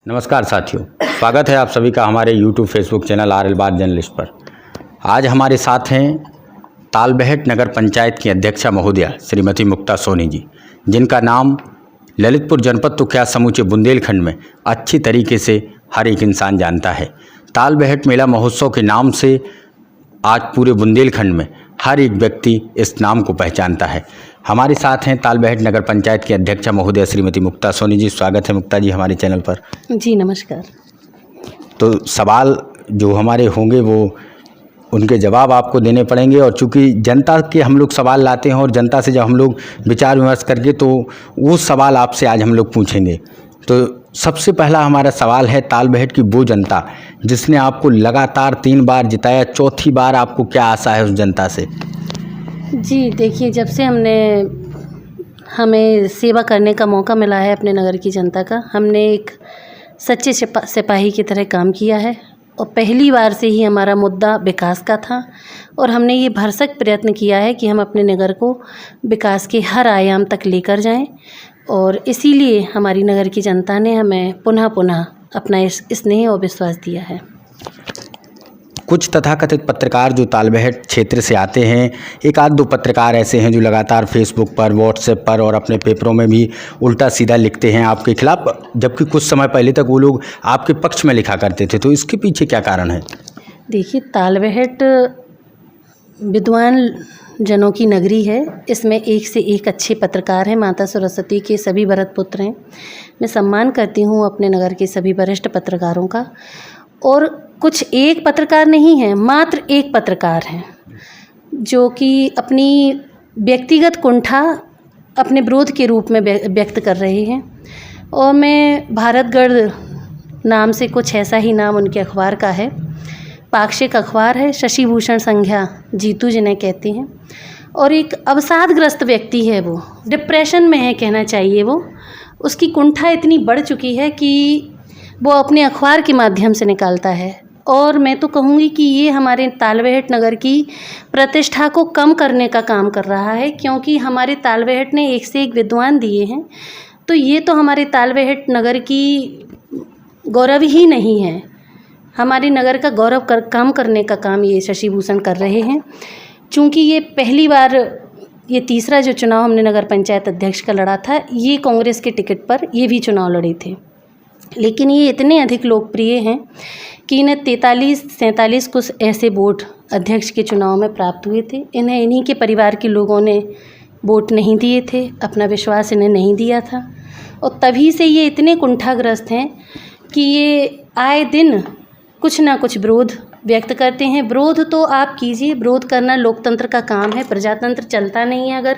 नमस्कार साथियों, स्वागत है आप सभी का हमारे YouTube Facebook channel R L बात जर्नलिस्ट पर। आज हमारे साथ हैं तालबेहट नगर पंचायत की अध्यक्षा महोदया श्रीमती मुक्ता सोनी जी, जिनका नाम ललितपुर जनपद तो क्या समूचे बुंदेलखंड में अच्छी तरीके से हर एक इंसान जानता है। तालबेहट मेला महोत्सव के नाम से आज पूरे बुंदेलखंड में हर एक व्यक्ति इस नाम को पहचानता है। हमारे साथ हैं तालबेहट नगर पंचायत की अध्यक्षा महोदया श्रीमती मुक्ता सोनी जी। स्वागत है मुक्ता जी हमारे चैनल पर। जी नमस्कार। तो सवाल जो हमारे होंगे वो उनके जवाब आपको देने पड़ेंगे, और चूंकि जनता के हम लोग सवाल लाते हैं और जनता से जब हम लोग विचार विमर्श करके तो वो सवाल आपसे आज हम लोग पूछेंगे। तो सबसे पहला हमारा सवाल है, तालबेहट की वो जनता जिसने आपको लगातार 3 बार जिताया, चौथी बार आपको क्या आशा है उस जनता से? जी देखिए, जब से हमें सेवा करने का मौका मिला है अपने नगर की जनता का, हमने एक सच्चे सिपाही की तरह काम किया है। और पहली बार से ही हमारा मुद्दा विकास का था, और हमने ये भरसक प्रयत्न किया है कि हम अपने नगर को विकास के हर आयाम तक लेकर जाएं। और इसीलिए हमारी नगर की जनता ने हमें पुनः पुनः अपना स्नेह और विश्वास दिया है। कुछ तथाकथित पत्रकार जो तालबेहट क्षेत्र से आते हैं, एक आध दो पत्रकार ऐसे हैं जो लगातार फेसबुक पर, व्हाट्सएप पर और अपने पेपरों में भी उल्टा सीधा लिखते हैं आपके खिलाफ, जबकि कुछ समय पहले तक वो लोग आपके पक्ष में लिखा करते थे। तो इसके पीछे क्या कारण है? देखिए, तालबेहट विद्वान जनों की नगरी है। इसमें एक से एक अच्छे पत्रकार हैं। माता सरस्वती के सभी भरत पुत्र हैं। मैं सम्मान करती हूँ अपने नगर के सभी वरिष्ठ पत्रकारों का। और कुछ एक पत्रकार नहीं हैं, मात्र एक पत्रकार हैं जो कि अपनी व्यक्तिगत कुंठा अपने विरोध के रूप में व्यक्त कर रहे हैं। और मैं भारतगढ़ नाम से कुछ ऐसा ही नाम उनके अखबार का है, पाक्षिक अखबार है, शशि भूषण संध्या जीतू जिन्हें कहते हैं। और एक अवसादग्रस्त व्यक्ति है, वो डिप्रेशन में है कहना चाहिए। वो उसकी कुंठा इतनी बढ़ चुकी है कि वो अपने अखबार के माध्यम से निकालता है। और मैं तो कहूँगी कि ये हमारे तालबेहट नगर की प्रतिष्ठा को कम करने का काम कर रहा है, क्योंकि हमारे तालबेहट ने एक से एक विद्वान दिए हैं। तो ये तो हमारे तालबेहट नगर की गौरव ही नहीं है। हमारे नगर का गौरव कम करने का काम ये शशि भूषण कर रहे हैं। चूँकि ये पहली बार, ये तीसरा जो चुनाव हमने नगर पंचायत अध्यक्ष का लड़ा था, ये कांग्रेस के टिकट पर ये भी चुनाव लड़े थे। लेकिन ये इतने अधिक लोकप्रिय हैं कि इन्हें 43-47 कुछ ऐसे वोट अध्यक्ष के चुनाव में प्राप्त हुए थे। इन्हें इन्हीं के परिवार के लोगों ने वोट नहीं दिए थे, अपना विश्वास इन्हें नहीं दिया था। और तभी से ये इतने कुंठाग्रस्त हैं कि ये आए दिन कुछ ना कुछ विरोध व्यक्त करते हैं। विरोध तो आप कीजिए, विरोध करना लोकतंत्र का काम है। प्रजातंत्र चलता नहीं है अगर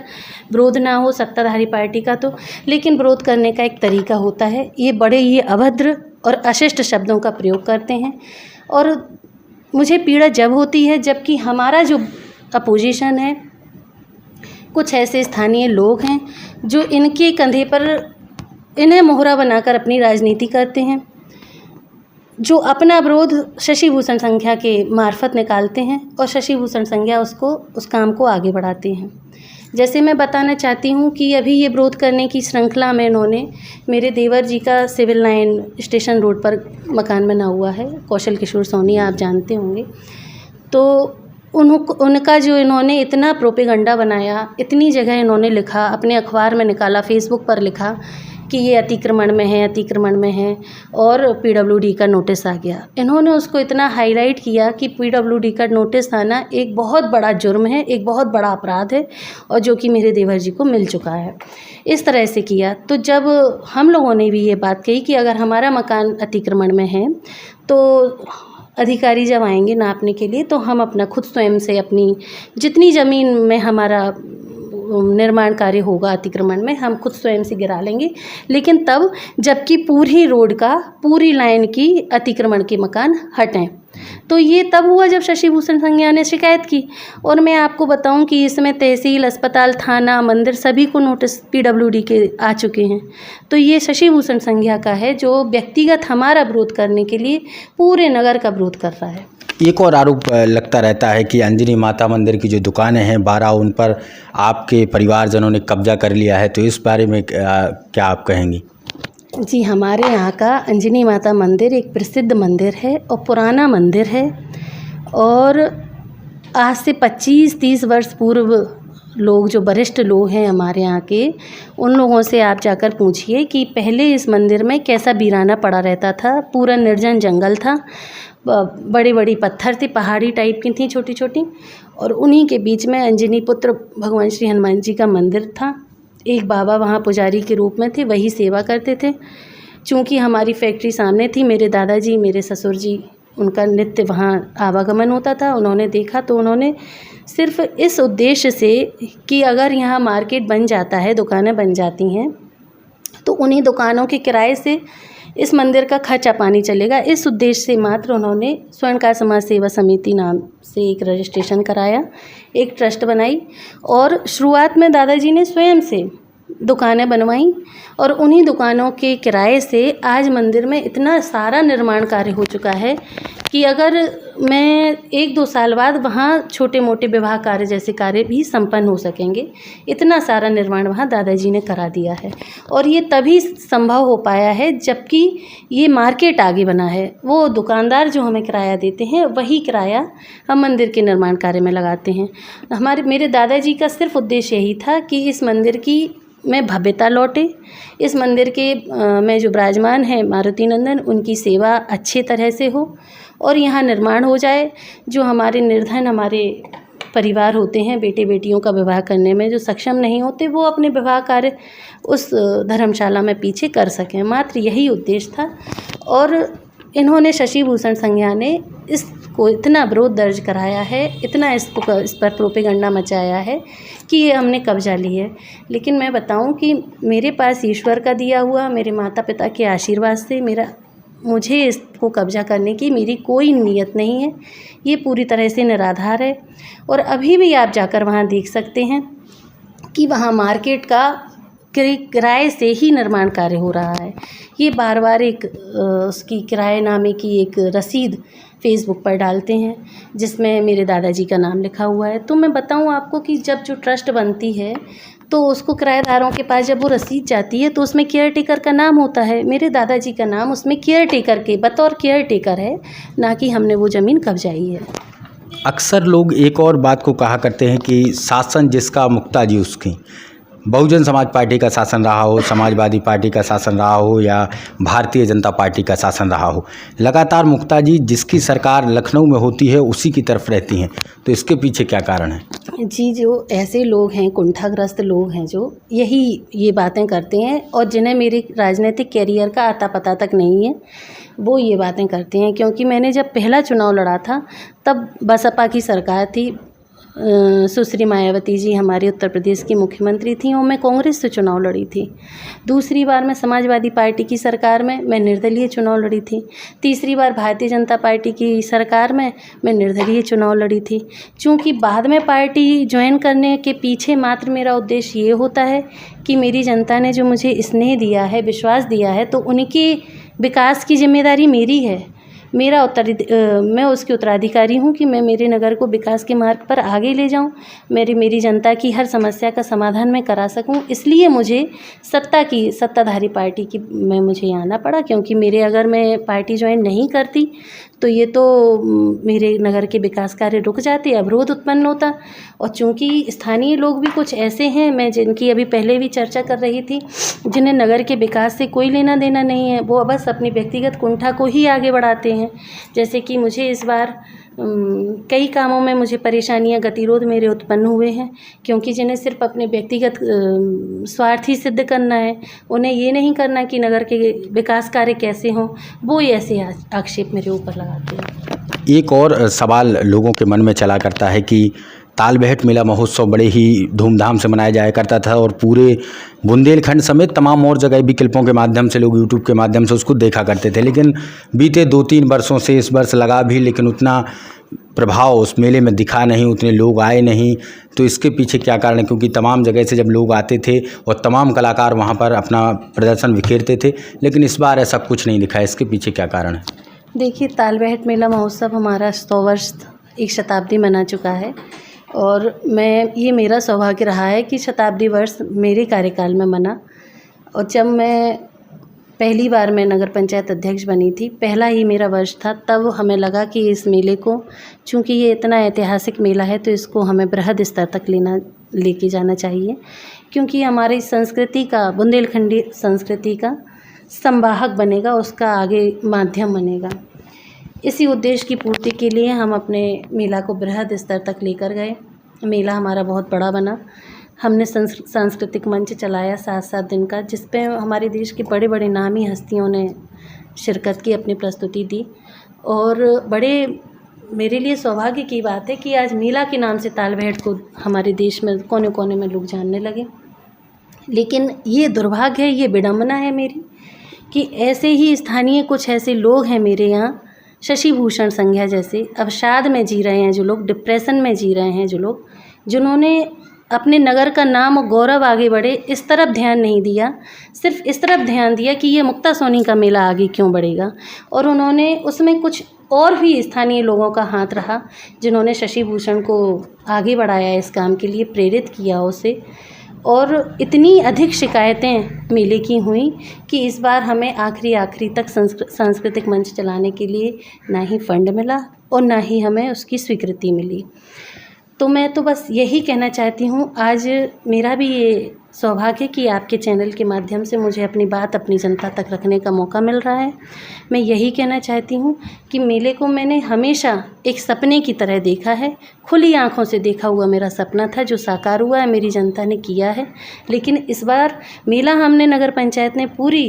विरोध ना हो सत्ताधारी पार्टी का तो। लेकिन विरोध करने का एक तरीका होता है। ये अभद्र और अशिष्ट शब्दों का प्रयोग करते हैं। और मुझे पीड़ा जब होती है जबकि हमारा जो अपोजिशन है, कुछ ऐसे स्थानीय लोग हैं जो इनके कंधे पर इन्हें मोहरा बनाकर अपनी राजनीति करते हैं, जो अपना विरोध शशि भूषण संध्या के मार्फत निकालते हैं और शशि भूषण संध्या उस काम को आगे बढ़ाते हैं। जैसे मैं बताना चाहती हूँ कि अभी ये विरोध करने की श्रृंखला में इन्होंने मेरे देवर जी का सिविल लाइन स्टेशन रोड पर मकान बना हुआ है, कौशल किशोर सोनी, आप जानते होंगे। तो उनका जो इन्होंने इतना प्रोपेगंडा बनाया, इतनी जगह इन्होंने लिखा, अपने अखबार में निकाला, फेसबुक पर लिखा कि ये अतिक्रमण में है और पीडब्ल्यूडी का नोटिस आ गया। इन्होंने उसको इतना हाईलाइट किया कि पीडब्ल्यूडी का नोटिस आना एक बहुत बड़ा जुर्म है, एक बहुत बड़ा अपराध है, और जो कि मेरे देवर जी को मिल चुका है। इस तरह से किया। तो जब हम लोगों ने भी ये बात कही कि अगर हमारा मकान अतिक्रमण में है तो अधिकारी जब आएंगे नापने के लिए तो हम अपना खुद स्वयं से अपनी जितनी ज़मीन में हमारा निर्माण कार्य होगा अतिक्रमण में, हम खुद स्वयं से गिरा लेंगे। लेकिन तब जबकि पूरी रोड का, पूरी लाइन की अतिक्रमण के मकान हटें। तो ये तब हुआ जब शशि भूषण संध्या ने शिकायत की। और मैं आपको बताऊं कि इसमें तहसील, अस्पताल, थाना, मंदिर सभी को नोटिस पीडब्ल्यूडी के आ चुके हैं। तो ये शशि भूषण संध्या का है जो व्यक्तिगत हमारा विरोध करने के लिए पूरे नगर का विरोध कर रहा है। एक और आरोप लगता रहता है कि अंजनी माता मंदिर की जो दुकानें हैं 12, उन पर आपके परिवारजनों ने कब्जा कर लिया है। तो इस बारे में क्या आप कहेंगी? जी, हमारे यहाँ का अंजनी माता मंदिर एक प्रसिद्ध मंदिर है और पुराना मंदिर है। और आज से 25-30 वर्ष पूर्व लोग, जो वरिष्ठ लोग हैं हमारे यहाँ के, उन लोगों से आप जाकर पूछिए कि पहले इस मंदिर में कैसा वीराना पड़ा रहता था। पूरा निर्जन जंगल था, बड़ी बड़ी पत्थर थी, पहाड़ी टाइप की थी छोटी छोटी, और उन्हीं के बीच में अंजनी पुत्र भगवान श्री हनुमान जी का मंदिर था। एक बाबा वहाँ पुजारी के रूप में थे, वही सेवा करते थे। चूँकि हमारी फैक्ट्री सामने थी, मेरे दादाजी, मेरे ससुर जी, उनका नित्य वहाँ आवागमन होता था। उन्होंने देखा तो उन्होंने सिर्फ इस उद्देश्य से कि अगर यहाँ मार्केट बन जाता है, दुकानें बन जाती हैं, तो उन्हीं दुकानों के किराए से इस मंदिर का खर्चा पानी चलेगा, इस उद्देश्य से मात्र उन्होंने स्वर्णकार समाज सेवा समिति नाम से एक रजिस्ट्रेशन कराया, एक ट्रस्ट बनाई। और शुरुआत में दादाजी ने स्वयं से दुकानें बनवाईं और उन्हीं दुकानों के किराए से आज मंदिर में इतना सारा निर्माण कार्य हो चुका है कि अगर मैं 1-2 साल बाद वहाँ छोटे मोटे विवाह कार्य जैसे कार्य भी संपन्न हो सकेंगे। इतना सारा निर्माण वहाँ दादाजी ने करा दिया है और ये तभी संभव हो पाया है जबकि ये मार्केट आगे बना है। वो दुकानदार जो हमें किराया देते हैं, वही किराया हम मंदिर के निर्माण कार्य में लगाते हैं। मेरे दादाजी का सिर्फ उद्देश्य यही था कि इस मंदिर की में भव्यता लौटे, इस मंदिर के में जो विराजमान है मारुति नंदन, उनकी सेवा अच्छे तरह से हो और यहाँ निर्माण हो जाए। जो हमारे निर्धन हमारे परिवार होते हैं, बेटे बेटियों का विवाह करने में जो सक्षम नहीं होते, वो अपने विवाह कार्य उस धर्मशाला में पीछे कर सकें, मात्र यही उद्देश्य था। और इन्होंने, शशि भूषण संज्ञा ने इसको इतना विरोध दर्ज कराया है, इतना इस पर प्रोपेगंडा मचाया है कि ये हमने कब्जा ली है। लेकिन मैं बताऊं कि मेरे पास ईश्वर का दिया हुआ, मेरे माता पिता के आशीर्वाद से मुझे इसको कब्जा करने की मेरी कोई नीयत नहीं है। ये पूरी तरह से निराधार है। और अभी भी आप जाकर वहाँ देख सकते हैं कि वहाँ मार्केट का किराए से ही निर्माण कार्य हो रहा है। ये बार बार एक उसकी किराएनामे की एक रसीद फेसबुक पर डालते हैं जिसमें मेरे दादाजी का नाम लिखा हुआ है। तो मैं बताऊं आपको कि जब जो ट्रस्ट बनती है तो उसको किराएदारों के पास जब वो रसीद जाती है तो उसमें केयर टेकर का नाम होता है। मेरे दादाजी का नाम उसमें केयर टेकर के बतौर केयर टेकर है, ना कि हमने वो ज़मीन कब्जाई है। अक्सर लोग एक और बात को कहा करते हैं कि शासन जिसका मुक्ताजी उसकी। बहुजन समाज पार्टी का शासन रहा हो, समाजवादी पार्टी का शासन रहा हो या भारतीय जनता पार्टी का शासन रहा हो, लगातार मुक्ताजी जिसकी सरकार लखनऊ में होती है उसी की तरफ रहती हैं। तो इसके पीछे क्या कारण है? जी, जो ऐसे लोग हैं, कुंठाग्रस्त लोग हैं, जो ये बातें करते हैं और जिन्हें मेरे राजनीतिक कैरियर का आता पता तक नहीं है, वो ये बातें करते हैं। क्योंकि मैंने जब पहला चुनाव लड़ा था तब बसपा की सरकार थी, सुश्री मायावती जी हमारे उत्तर प्रदेश की मुख्यमंत्री थी और मैं कांग्रेस से चुनाव लड़ी थी। दूसरी बार मैं समाजवादी पार्टी की सरकार में मैं निर्दलीय चुनाव लड़ी थी। तीसरी बार भारतीय जनता पार्टी की सरकार में मैं निर्दलीय चुनाव लड़ी थी। चूँकि बाद में पार्टी ज्वाइन करने के पीछे मात्र मेरा उद्देश्य ये होता है कि मेरी जनता ने जो मुझे स्नेह दिया है, विश्वास दिया है, तो उनके विकास की जिम्मेदारी मेरी है। मैं उसकी उत्तराधिकारी हूँ कि मैं मेरे नगर को विकास के मार्ग पर आगे ले जाऊँ, मेरी जनता की हर समस्या का समाधान मैं करा सकूँ। इसलिए मुझे सत्ताधारी पार्टी की में मुझे आना पड़ा। क्योंकि अगर मैं पार्टी ज्वाइन नहीं करती तो ये तो मेरे नगर के विकास कार्य रुक जाते, अवरोध उत्पन्न होता। और चूँकि स्थानीय लोग भी कुछ ऐसे हैं, मैं जिनकी अभी पहले भी चर्चा कर रही थी, जिन्हें नगर के विकास से कोई लेना देना नहीं है, वो बस अपनी व्यक्तिगत कुंठा को ही आगे बढ़ाते हैं। जैसे कि मुझे इस बार कई कामों में मुझे परेशानियां, गतिरोध मेरे उत्पन्न हुए हैं, क्योंकि जिन्हें सिर्फ अपने व्यक्तिगत स्वार्थ ही सिद्ध करना है, उन्हें ये नहीं करना कि नगर के विकास कार्य कैसे हों, वो ऐसे आक्षेप मेरे ऊपर लगाते हैं। एक और सवाल लोगों के मन में चला करता है कि तालबेहट मेला महोत्सव बड़े ही धूमधाम से मनाया जाया करता था और पूरे बुंदेलखंड समेत तमाम और जगह भी क्लिपों के माध्यम से लोग यूट्यूब के माध्यम से उसको देखा करते थे। लेकिन बीते 2-3 वर्षों से इस वर्ष लगा भी, लेकिन उतना प्रभाव उस मेले में दिखा नहीं, उतने लोग आए नहीं। तो इसके पीछे क्या कारण है? क्योंकि तमाम जगह से जब लोग आते थे और तमाम कलाकार वहाँ पर अपना प्रदर्शन बिखेरते थे, लेकिन इस बार ऐसा कुछ नहीं दिखा। इसके पीछे क्या कारण है? देखिए, तालबेहट मेला महोत्सव हमारा 100 वर्ष, एक शताब्दी मना चुका है और ये मेरा सौभाग्य रहा है कि शताब्दी वर्ष मेरे कार्यकाल में मना। और जब मैं पहली बार मैं नगर पंचायत अध्यक्ष बनी थी, पहला ही मेरा वर्ष था, तब हमें लगा कि इस मेले को, चूँकि ये इतना ऐतिहासिक मेला है, तो इसको हमें बृहद स्तर तक लेके जाना चाहिए, क्योंकि हमारी संस्कृति का, बुंदेलखंडी संस्कृति का संवाहक बनेगा, उसका आगे माध्यम बनेगा। इसी उद्देश्य की पूर्ति के लिए हम अपने मेला को बृहद स्तर तक लेकर गए। मेला हमारा बहुत बड़ा बना। हमने सांस्कृतिक मंच चलाया 7-7 दिन का, जिस पे हमारे देश के बड़े बड़े नामी हस्तियों ने शिरकत की, अपनी प्रस्तुति दी। और बड़े मेरे लिए सौभाग्य की बात है कि आज मेला के नाम से ताल बहट को हमारे देश में कोने कोने में लोग जानने लगे। लेकिन ये दुर्भाग्य है, ये विडंबना है मेरी, कि ऐसे ही स्थानीय कुछ ऐसे लोग हैं मेरे यहाँ, शशि भूषण संध्या जैसे, अवसाद में जी रहे हैं जो लोग, डिप्रेशन में जी रहे हैं जो लोग, जिन्होंने अपने नगर का नाम और गौरव आगे बढ़े, इस तरफ ध्यान नहीं दिया, सिर्फ इस तरफ ध्यान दिया कि ये मुक्ता सोनी का मेला आगे क्यों बढ़ेगा। और उन्होंने उसमें कुछ और भी स्थानीय लोगों का हाथ रहा, जिन्होंने शशि भूषण को आगे बढ़ाया, इस काम के लिए प्रेरित किया उसे। और इतनी अधिक शिकायतें मेले की हुई कि इस बार हमें आखिरी तक सांस्कृतिक मंच चलाने के लिए ना ही फंड मिला और ना ही हमें उसकी स्वीकृति मिली। तो मैं तो बस यही कहना चाहती हूँ, आज मेरा भी ये सौभाग्य कि आपके चैनल के माध्यम से मुझे अपनी बात अपनी जनता तक रखने का मौका मिल रहा है। मैं यही कहना चाहती हूँ कि मेले को मैंने हमेशा एक सपने की तरह देखा है, खुली आँखों से देखा हुआ मेरा सपना था, जो साकार हुआ है, मेरी जनता ने किया है। लेकिन इस बार मेला हमने नगर पंचायत ने पूरी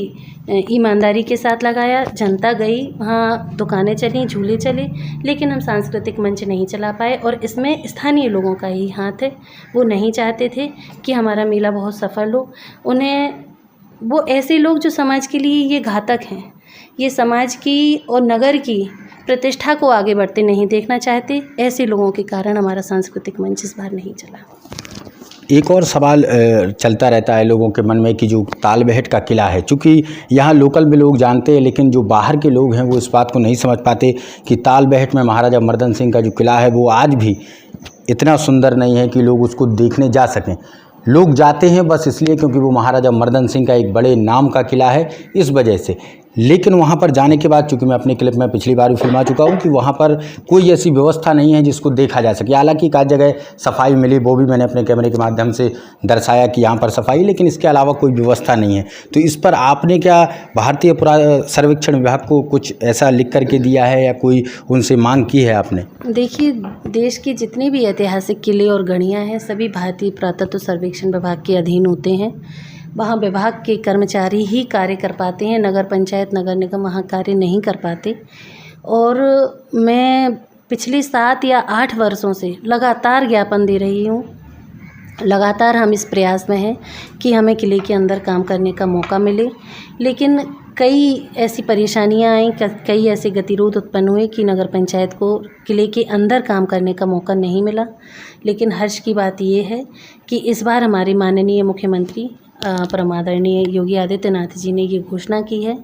ईमानदारी के साथ लगाया। जनता गई, वहाँ दुकानें चलीं, झूले चले, लेकिन हम सांस्कृतिक मंच नहीं चला पाए। और इसमें स्थानीय लोगों का ही हाथ है। वो नहीं चाहते थे कि हमारा मेला बहुत सफल हो। उन्हें, वो ऐसे लोग जो समाज के लिए ये घातक हैं, ये समाज की और नगर की प्रतिष्ठा को आगे बढ़ते नहीं देखना चाहते, ऐसे लोगों के कारण हमारा सांस्कृतिक मंच इस बार नहीं चला। एक और सवाल चलता रहता है लोगों के मन में कि जो ताल बहट का किला है, चूँकि यहाँ लोकल में लोग जानते हैं, लेकिन जो बाहर के लोग हैं वो इस बात को नहीं समझ पाते कि ताल बहट में महाराजा मर्दन सिंह का जो किला है वो आज भी इतना सुंदर नहीं है कि लोग उसको देखने जा सकें। लोग जाते हैं बस इसलिए क्योंकि वो महाराजा मर्दन सिंह का एक बड़े नाम का किला है, इस वजह से। लेकिन वहाँ पर जाने के बाद, चूँकि मैं अपने क्लिप में पिछली बार भी फिल्मा चुका हूँ, कि वहाँ पर कोई ऐसी व्यवस्था नहीं है जिसको देखा जा सके। हालांकि एक आध जगह सफाई मिली, वो भी मैंने अपने कैमरे के माध्यम से दर्शाया कि यहाँ पर सफाई, लेकिन इसके अलावा कोई व्यवस्था नहीं है। तो इस पर आपने क्या भारतीय सर्वेक्षण विभाग को कुछ ऐसा लिख करके दिया है या कोई उनसे मांग की है आपने? देखिए, देश की जितनी भी ऐतिहासिक किले और गढ़ियाँ हैं, सभी भारतीय पुरातत्व सर्वेक्षण विभाग के अधीन होते हैं। वहाँ विभाग के कर्मचारी ही कार्य कर पाते हैं, नगर पंचायत, नगर निगम वहाँ कार्य नहीं कर पाते। और मैं पिछले 7 या 8 वर्षों से लगातार ज्ञापन दे रही हूँ। लगातार हम इस प्रयास में हैं कि हमें किले के अंदर काम करने का मौका मिले, लेकिन कई ऐसी परेशानियां आईं, कई ऐसे गतिरोध उत्पन्न हुए कि नगर पंचायत को किले के अंदर काम करने का मौका नहीं मिला। लेकिन हर्ष की बात ये है कि इस बार हमारे माननीय मुख्यमंत्री परम आदरणीय योगी आदित्यनाथ जी ने ये घोषणा की है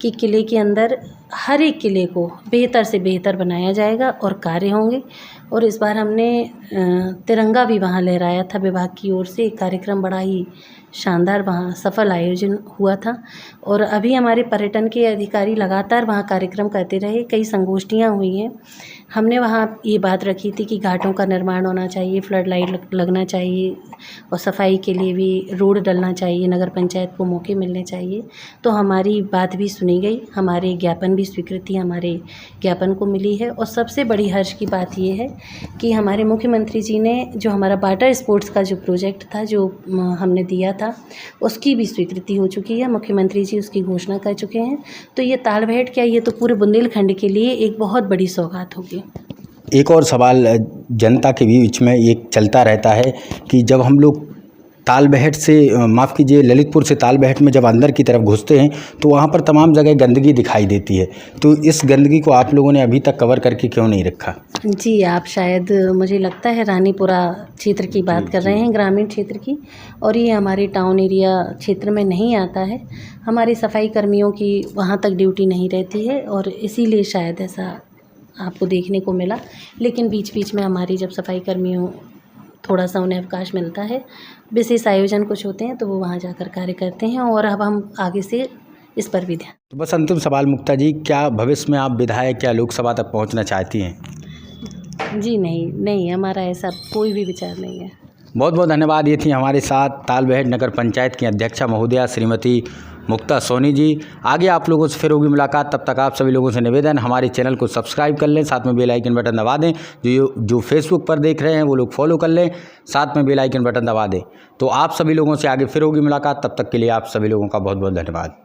कि किले के अंदर हर एक किले को बेहतर से बेहतर बनाया जाएगा और कार्य होंगे। और इस बार हमने तिरंगा भी वहाँ लहराया था विभाग की ओर से। एक कार्यक्रम बड़ा ही शानदार वहाँ सफल आयोजन हुआ था। और अभी हमारे पर्यटन के अधिकारी लगातार वहाँ कार्यक्रम करते रहे, कई संगोष्ठियाँ हुई हैं। हमने वहाँ ये बात रखी थी कि घाटों का निर्माण होना चाहिए, फ्लड लाइट लगना चाहिए और सफाई के लिए भी रोड डलना चाहिए, नगर पंचायत को मौके मिलने चाहिए। तो हमारी बात भी सुनी गई, हमारे ज्ञापन भी स्वीकृति हमारे ज्ञापन को मिली है। और सबसे बड़ी हर्ष की बात ये है कि हमारे मुख्यमंत्री जी ने जो हमारा वाटर स्पोर्ट्स का जो प्रोजेक्ट था, जो हमने दिया था, उसकी भी स्वीकृति हो चुकी है। मुख्यमंत्री जी उसकी घोषणा कर चुके हैं। तो ये ताल बहट क्या, ये तो पूरे बुंदेलखंड के लिए एक बहुत बड़ी सौगात होगी। एक और सवाल जनता के बीच में ये चलता रहता है कि जब हम लोग ताल बहट से, माफ़ कीजिए, ललितपुर से ताल बहट में जब अंदर की तरफ घुसते हैं तो वहाँ पर तमाम जगह गंदगी दिखाई देती है। तो इस गंदगी को आप लोगों ने अभी तक कवर करके क्यों नहीं रखा? जी, आप शायद, मुझे लगता है, रानीपुरा क्षेत्र की बात कर रहे हैं, ग्रामीण क्षेत्र की। और ये हमारे टाउन एरिया क्षेत्र में नहीं आता है। हमारे सफाई कर्मियों की वहाँ तक ड्यूटी नहीं रहती है और इसीलिए शायद ऐसा आपको देखने को मिला। लेकिन बीच बीच में हमारी जब सफाई कर्मियों, थोड़ा सा उन्हें अवकाश मिलता है, विशेष आयोजन कुछ होते हैं, तो वो वहाँ जाकर कार्य करते हैं। और अब हम आगे से इस पर भी ध्यान। तो बस अंतिम सवाल मुक्ता जी, क्या भविष्य में आप विधायक या लोकसभा तक पहुंचना चाहती हैं? जी नहीं, हमारा ऐसा कोई भी विचार नहीं है। बहुत बहुत धन्यवाद। ये थी हमारे साथ तालबेहट नगर पंचायत की अध्यक्षा महोदया श्रीमती मुक्ता सोनी जी। आगे आप लोगों से फिर होगी मुलाकात, तब तक आप सभी लोगों से निवेदन, हमारे चैनल को सब्सक्राइब कर लें, साथ में बेल आइकन बटन दबा दें। जो फेसबुक पर देख रहे हैं वो लोग फॉलो कर लें, साथ में बेल आइकन बटन दबा दें। तो आप सभी लोगों से आगे फिर होगी मुलाकात, तब तक के लिए आप सभी लोगों का बहुत बहुत धन्यवाद।